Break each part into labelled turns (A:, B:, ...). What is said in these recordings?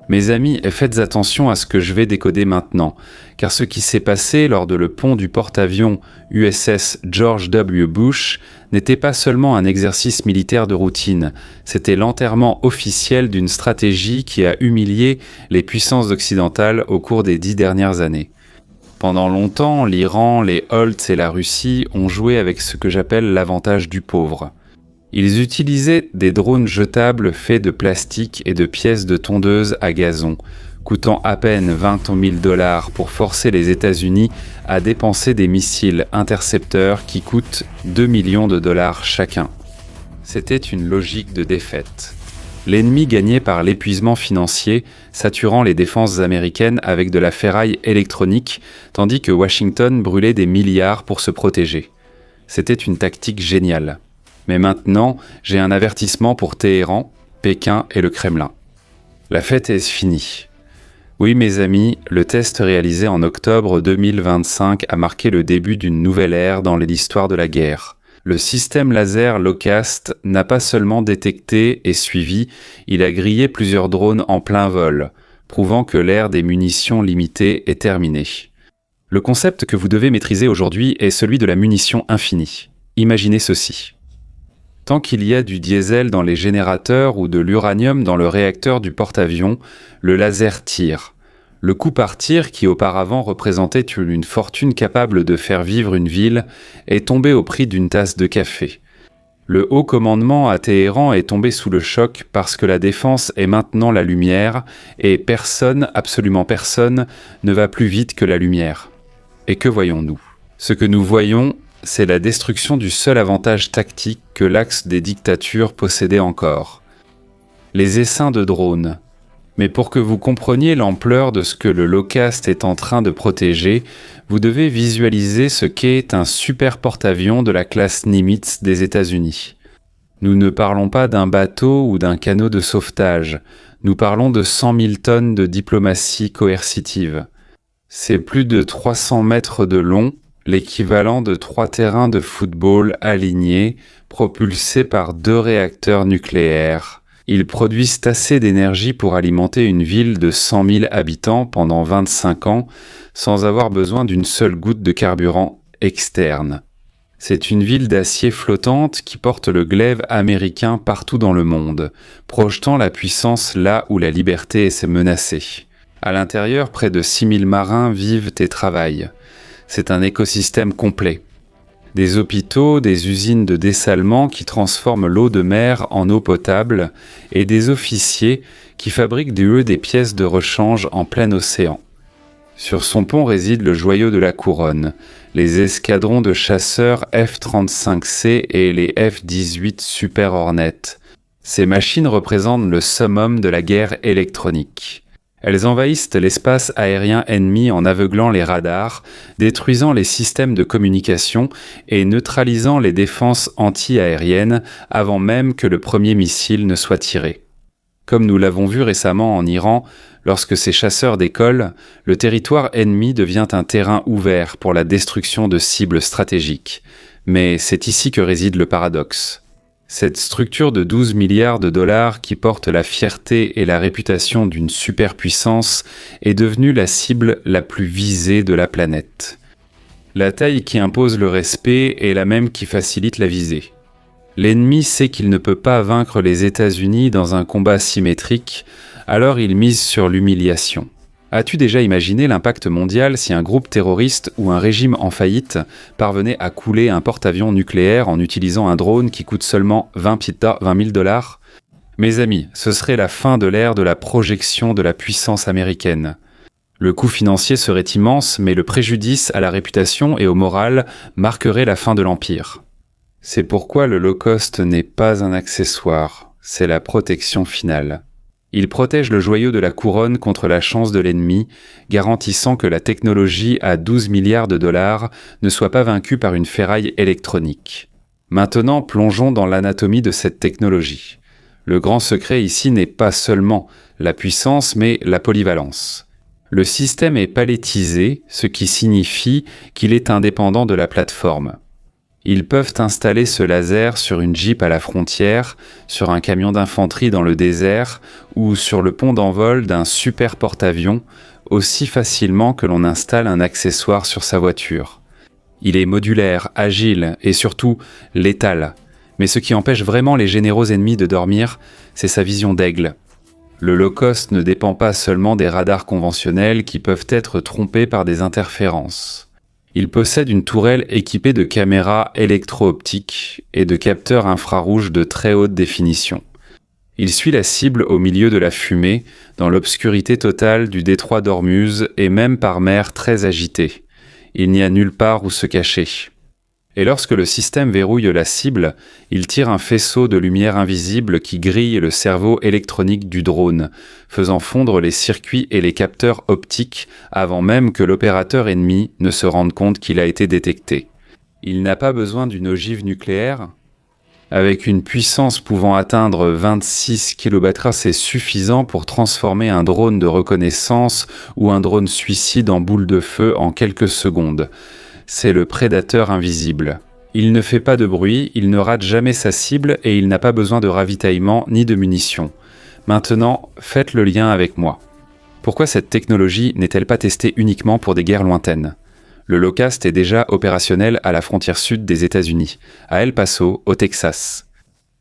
A: Mes amis, faites attention à ce que je vais décoder maintenant, car ce qui s'est passé lors de le pont du porte-avions USS George W. Bush n'était pas seulement un exercice militaire de routine, c'était l'enterrement officiel d'une stratégie qui a humilié les puissances occidentales au cours des 10 dernières années. Pendant longtemps, l'Iran, les Holtz et la Russie ont joué avec ce que j'appelle l'avantage du pauvre. Ils utilisaient des drones jetables faits de plastique et de pièces de tondeuse à gazon, coûtant à peine 20 000 $ pour forcer les États-Unis à dépenser des missiles intercepteurs qui coûtent 2 millions de dollars chacun. C'était une logique de défaite. L'ennemi gagnait par l'épuisement financier, saturant les défenses américaines avec de la ferraille électronique, tandis que Washington brûlait des milliards pour se protéger. C'était une tactique géniale. Mais maintenant, j'ai un avertissement pour Téhéran, Pékin et le Kremlin. La fête est finie. Oui, mes amis, le test réalisé en octobre 2025 a marqué le début d'une nouvelle ère dans l'histoire de la guerre. Le système laser LOCUST n'a pas seulement détecté et suivi, il a grillé plusieurs drones en plein vol, prouvant que l'ère des munitions limitées est terminée. Le concept que vous devez maîtriser aujourd'hui est celui de la munition infinie. Imaginez ceci. Tant qu'il y a du diesel dans les générateurs ou de l'uranium dans le réacteur du porte-avions, le laser tire. Le coup par tir, qui auparavant représentait une fortune capable de faire vivre une ville, est tombé au prix d'une tasse de café. Le haut commandement à Téhéran est tombé sous le choc parce que la défense est maintenant la lumière et personne, absolument personne, ne va plus vite que la lumière. Et que voyons-nous ? Ce que nous voyons, c'est la destruction du seul avantage tactique que l'axe des dictatures possédait encore. Les essaims de drones. Mais pour que vous compreniez l'ampleur de ce que le LOCUST est en train de protéger, vous devez visualiser ce qu'est un super porte-avions de la classe Nimitz des États-Unis. Nous ne parlons pas d'un bateau ou d'un canot de sauvetage, nous parlons de 100 000 tonnes de diplomatie coercitive. C'est plus de 300 mètres de long, l'équivalent de 3 terrains de football alignés, propulsés par 2 réacteurs nucléaires. Ils produisent assez d'énergie pour alimenter une ville de 100 000 habitants pendant 25 ans, sans avoir besoin d'une seule goutte de carburant externe. C'est une ville d'acier flottante qui porte le glaive américain partout dans le monde, projetant la puissance là où la liberté est menacée. À l'intérieur, près de 6 000 marins vivent et travaillent. C'est un écosystème complet. Des hôpitaux, des usines de dessalement qui transforment l'eau de mer en eau potable et des officiers qui fabriquent des pièces de rechange en plein océan. Sur son pont réside le joyau de la couronne, les escadrons de chasseurs F-35C et les F-18 Super Hornet. Ces machines représentent le summum de la guerre électronique. Elles envahissent l'espace aérien ennemi en aveuglant les radars, détruisant les systèmes de communication et neutralisant les défenses anti-aériennes avant même que le premier missile ne soit tiré. Comme nous l'avons vu récemment en Iran, lorsque ces chasseurs décollent, le territoire ennemi devient un terrain ouvert pour la destruction de cibles stratégiques. Mais c'est ici que réside le paradoxe. Cette structure de 12 milliards de dollars qui porte la fierté et la réputation d'une superpuissance est devenue la cible la plus visée de la planète. La taille qui impose le respect est la même qui facilite la visée. L'ennemi sait qu'il ne peut pas vaincre les États-Unis dans un combat symétrique, alors il mise sur l'humiliation. As-tu déjà imaginé l'impact mondial si un groupe terroriste ou un régime en faillite parvenait à couler un porte-avions nucléaire en utilisant un drone qui coûte seulement 20 000 dollars ? Mes amis, ce serait la fin de l'ère de la projection de la puissance américaine. Le coût financier serait immense, mais le préjudice à la réputation et au moral marquerait la fin de l'Empire. C'est pourquoi le low-cost n'est pas un accessoire, c'est la protection finale. Il protège le joyau de la couronne contre la chance de l'ennemi, garantissant que la technologie à 12 milliards de dollars ne soit pas vaincue par une ferraille électronique. Maintenant, plongeons dans l'anatomie de cette technologie. Le grand secret ici n'est pas seulement la puissance, mais la polyvalence. Le système est palettisé, ce qui signifie qu'il est indépendant de la plateforme. Ils peuvent installer ce laser sur une Jeep à la frontière, sur un camion d'infanterie dans le désert ou sur le pont d'envol d'un super porte-avions, aussi facilement que l'on installe un accessoire sur sa voiture. Il est modulaire, agile et surtout létal. Mais ce qui empêche vraiment les généraux ennemis de dormir, c'est sa vision d'aigle. Le low-cost ne dépend pas seulement des radars conventionnels qui peuvent être trompés par des interférences. Il possède une tourelle équipée de caméras électro-optiques et de capteurs infrarouges de très haute définition. Il suit la cible au milieu de la fumée, dans l'obscurité totale du détroit d'Ormuz et même par mer très agitée. Il n'y a nulle part où se cacher. Et lorsque le système verrouille la cible, il tire un faisceau de lumière invisible qui grille le cerveau électronique du drone, faisant fondre les circuits et les capteurs optiques avant même que l'opérateur ennemi ne se rende compte qu'il a été détecté. Il n'a pas besoin d'une ogive nucléaire. Avec une puissance pouvant atteindre 26 kW/h, c'est suffisant pour transformer un drone de reconnaissance ou un drone suicide en boule de feu en quelques secondes. C'est le prédateur invisible. Il ne fait pas de bruit, il ne rate jamais sa cible et il n'a pas besoin de ravitaillement ni de munitions. Maintenant, faites le lien avec moi. Pourquoi cette technologie n'est-elle pas testée uniquement pour des guerres lointaines ? Le Locust est déjà opérationnel à la frontière sud des États-Unis, à El Paso, au Texas.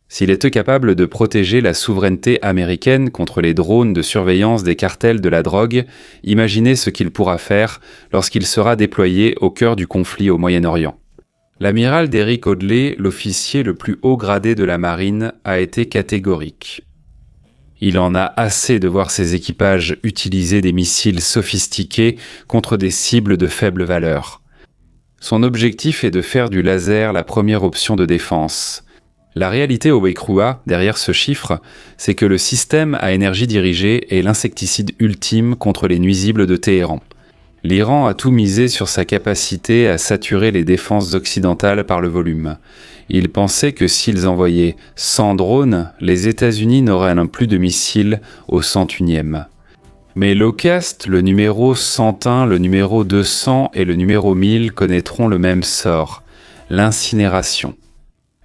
A: S'il est capable de protéger la souveraineté américaine contre les drones de surveillance des cartels de la drogue, imaginez ce qu'il pourra faire lorsqu'il sera déployé au cœur du conflit au Moyen-Orient. L'amiral Derrick Audley, l'officier le plus haut gradé de la marine, a été catégorique. Il en a assez de voir ses équipages utiliser des missiles sophistiqués contre des cibles de faible valeur. Son objectif est de faire du laser la première option de défense. La réalité au Waykroua, derrière ce chiffre, c'est que le système à énergie dirigée est l'insecticide ultime contre les nuisibles de Téhéran. L'Iran a tout misé sur sa capacité à saturer les défenses occidentales par le volume. Ils pensaient que s'ils envoyaient 100 drones, les États-Unis n'auraient plus de missiles au 101e. Mais Locust, le numéro 101, le numéro 200 et le numéro 1000 connaîtront le même sort, l'incinération.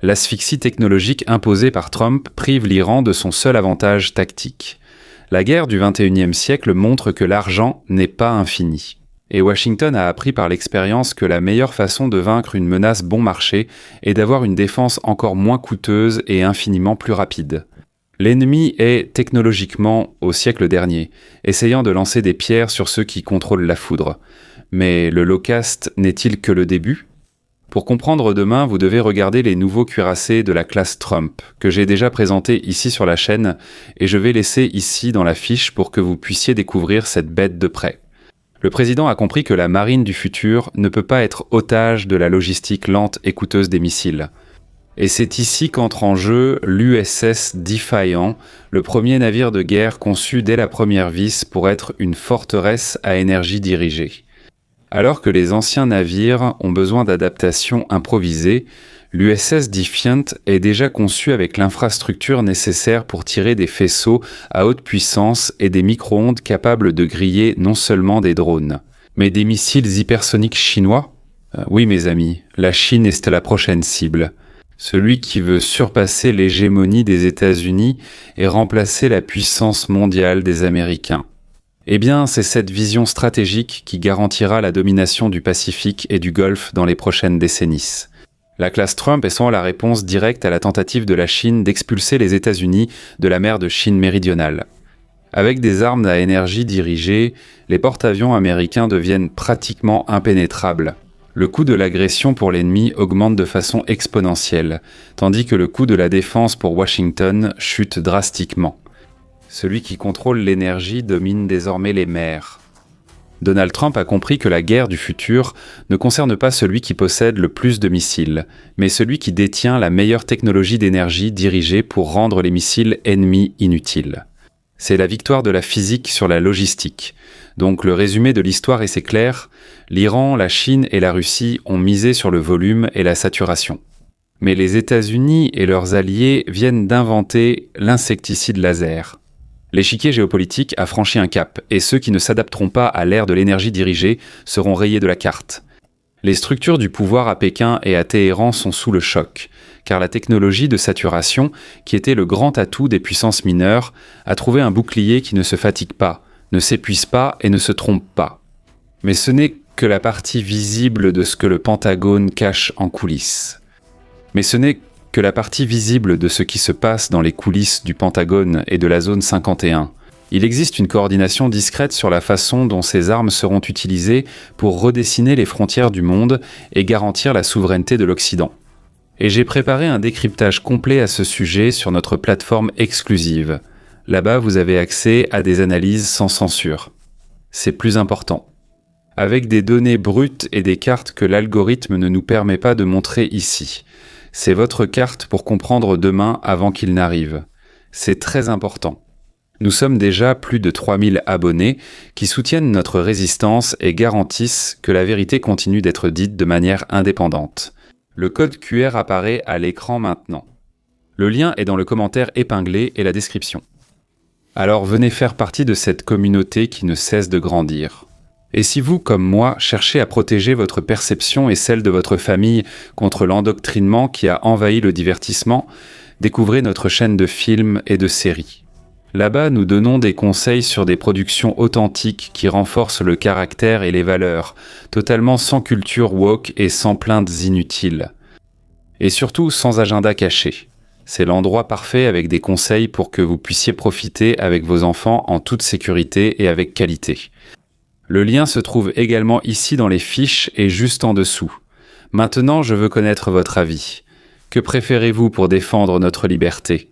A: L'asphyxie technologique imposée par Trump prive l'Iran de son seul avantage tactique. La guerre du XXIe siècle montre que l'argent n'est pas infini. Et Washington a appris par l'expérience que la meilleure façon de vaincre une menace bon marché est d'avoir une défense encore moins coûteuse et infiniment plus rapide. L'ennemi est, technologiquement, au siècle dernier, essayant de lancer des pierres sur ceux qui contrôlent la foudre. Mais le Locust n'est-il que le début ? Pour comprendre demain, vous devez regarder les nouveaux cuirassés de la classe Trump, que j'ai déjà présentés ici sur la chaîne, et je vais laisser ici dans la fiche pour que vous puissiez découvrir cette bête de près. Le président a compris que la marine du futur ne peut pas être otage de la logistique lente et coûteuse des missiles. Et c'est ici qu'entre en jeu l'USS Defiant, le premier navire de guerre conçu dès la première vis pour être une forteresse à énergie dirigée. Alors que les anciens navires ont besoin d'adaptations improvisées, l'USS Defiant est déjà conçu avec l'infrastructure nécessaire pour tirer des faisceaux à haute puissance et des micro-ondes capables de griller non seulement des drones, mais des missiles hypersoniques chinois ? Oui mes amis, la Chine est la prochaine cible. Celui qui veut surpasser l'hégémonie des États-Unis et remplacer la puissance mondiale des Américains. Eh bien, c'est cette vision stratégique qui garantira la domination du Pacifique et du Golfe dans les prochaines décennies. La classe Trump est sans la réponse directe à la tentative de la Chine d'expulser les États-Unis de la mer de Chine méridionale. Avec des armes à énergie dirigée, les porte-avions américains deviennent pratiquement impénétrables. Le coût de l'agression pour l'ennemi augmente de façon exponentielle, tandis que le coût de la défense pour Washington chute drastiquement. Celui qui contrôle l'énergie domine désormais les mers. Donald Trump a compris que la guerre du futur ne concerne pas celui qui possède le plus de missiles, mais celui qui détient la meilleure technologie d'énergie dirigée pour rendre les missiles ennemis inutiles. C'est la victoire de la physique sur la logistique. Donc le résumé de l'histoire est assez clair, l'Iran, la Chine et la Russie ont misé sur le volume et la saturation. Mais les États-Unis et leurs alliés viennent d'inventer l'insecticide laser. L'échiquier géopolitique a franchi un cap, et ceux qui ne s'adapteront pas à l'ère de l'énergie dirigée seront rayés de la carte. Les structures du pouvoir à Pékin et à Téhéran sont sous le choc, car la technologie de saturation, qui était le grand atout des puissances mineures, a trouvé un bouclier qui ne se fatigue pas, ne s'épuise pas et ne se trompe pas. Mais ce n'est que la partie visible de ce que le Pentagone cache en coulisses. Mais ce n'est que la partie visible de ce qui se passe dans les coulisses du Pentagone et de la zone 51. Il existe une coordination discrète sur la façon dont ces armes seront utilisées pour redessiner les frontières du monde et garantir la souveraineté de l'Occident. Et j'ai préparé un décryptage complet à ce sujet sur notre plateforme exclusive. Là-bas, vous avez accès à des analyses sans censure. C'est plus important. Avec des données brutes et des cartes que l'algorithme ne nous permet pas de montrer ici. C'est votre carte pour comprendre demain avant qu'il n'arrive. C'est très important. Nous sommes déjà plus de 3000 abonnés qui soutiennent notre résistance et garantissent que la vérité continue d'être dite de manière indépendante. Le code QR apparaît à l'écran maintenant. Le lien est dans le commentaire épinglé et la description. Alors venez faire partie de cette communauté qui ne cesse de grandir. Et si vous, comme moi, cherchez à protéger votre perception et celle de votre famille contre l'endoctrinement qui a envahi le divertissement, découvrez notre chaîne de films et de séries. Là-bas, nous donnons des conseils sur des productions authentiques qui renforcent le caractère et les valeurs, totalement sans culture woke et sans plaintes inutiles. Et surtout sans agenda caché. C'est l'endroit parfait avec des conseils pour que vous puissiez profiter avec vos enfants en toute sécurité et avec qualité. Le lien se trouve également ici dans les fiches et juste en dessous. Maintenant, je veux connaître votre avis. Que préférez-vous pour défendre notre liberté ?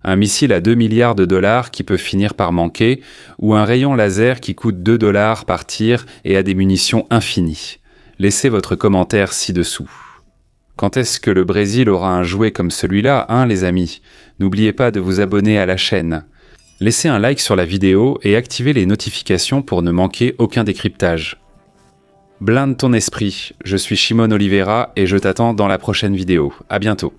A: Un missile à 2 milliards de dollars qui peut finir par manquer, ou un rayon laser qui coûte 2 dollars par tir et a des munitions infinies ? Laissez votre commentaire ci-dessous. Quand est-ce que le Brésil aura un jouet comme celui-là, hein, les amis ? N'oubliez pas de vous abonner à la chaîne. Laissez un like sur la vidéo et activez les notifications pour ne manquer aucun décryptage. Blinde ton esprit, je suis Shimon Oliveira et je t'attends dans la prochaine vidéo. À bientôt.